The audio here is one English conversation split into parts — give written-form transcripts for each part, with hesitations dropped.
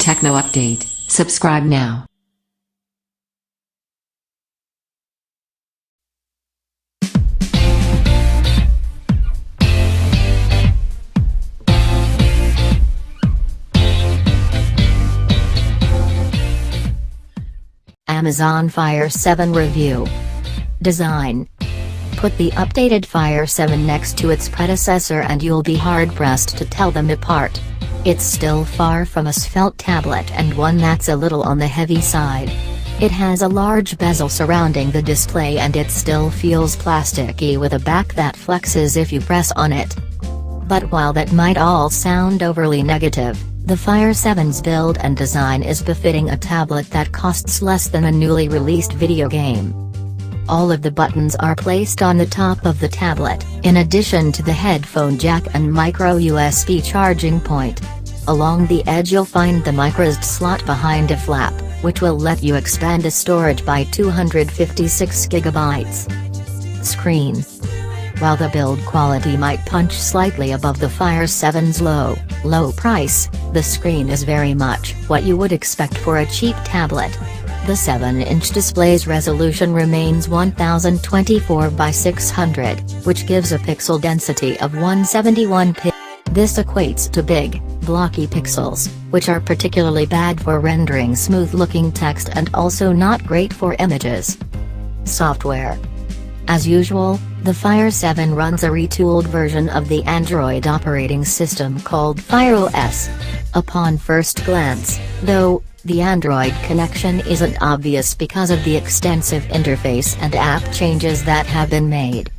Techno update. Subscribe now. Amazon Fire 7 Review. Design. Put the updated Fire 7 next to its predecessor and you'll be hard-pressed to tell them apart. It's still far from a svelte tablet and one that's a little on the heavy side. It has a large bezel surrounding the display and it still feels plasticky with a back that flexes if you press on it. But while that might all sound overly negative, the Fire 7's build and design is befitting a tablet that costs less than a newly released video game. All of the buttons are placed on the top of the tablet, in addition to the headphone jack and micro USB charging point. Along the edge you'll find the microSD slot behind a flap, which will let you expand the storage by 256 GB. Screen. While the build quality might punch slightly above the Fire 7's low price, the screen is very much what you would expect for a cheap tablet. The 7-inch display's resolution remains 1024 by 600, which gives a pixel density of 171 pixels. This equates to big, blocky pixels, which are particularly bad for rendering smooth-looking text and also not great for images. Software. As usual, the Fire 7 runs a retooled version of the Android operating system called Fire OS. Upon first glance, though, the Android connection isn't obvious because of the extensive interface and app changes that have been made.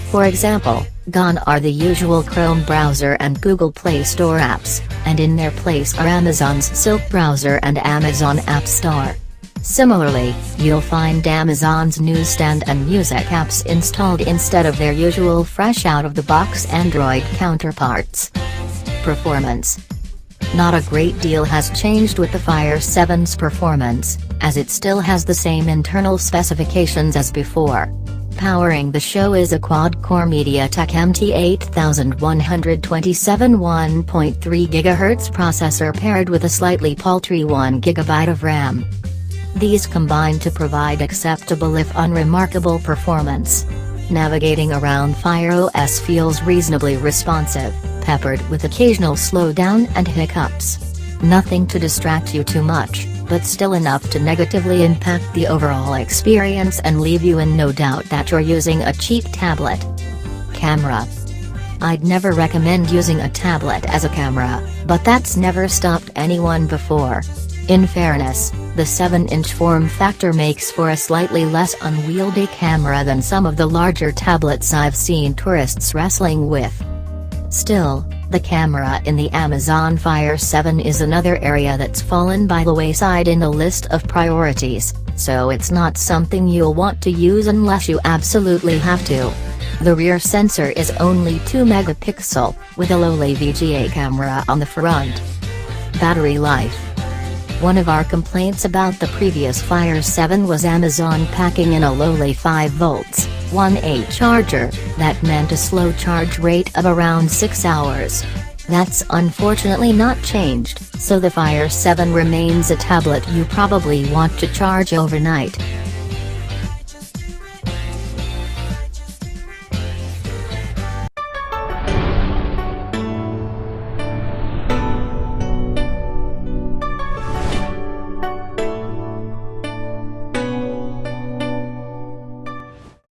For example, gone are the usual Chrome browser and Google Play Store apps, and in their place are Amazon's Silk browser and Amazon App Store. Similarly, you'll find Amazon's Newsstand and Music apps installed instead of their usual fresh out-of-the-box Android counterparts. Performance. Not a great deal has changed with the Fire 7's performance, as it still has the same internal specifications as before. Powering the show is a quad-core MediaTek MT8127 1.3 GHz processor paired with a slightly paltry 1 GB of RAM. These combine to provide acceptable if unremarkable performance. Navigating around Fire OS feels reasonably responsive, peppered with occasional slowdown and hiccups. Nothing to distract you too much, but still enough to negatively impact the overall experience and leave you in no doubt that you're using a cheap tablet. Camera. I'd never recommend using a tablet as a camera, but that's never stopped anyone before. In fairness, the 7-inch form factor makes for a slightly less unwieldy camera than some of the larger tablets I've seen tourists wrestling with. Still, the camera in the Amazon Fire 7 is another area that's fallen by the wayside in the list of priorities, so it's not something you'll want to use unless you absolutely have to. The rear sensor is only 2 megapixel, with a low VGA camera on the front. Battery life. One of our complaints about the previous Fire 7 was Amazon packing in a lowly 5 volts, 1A charger, that meant a slow charge rate of around 6 hours. That's unfortunately not changed, so the Fire 7 remains a tablet you probably want to charge overnight.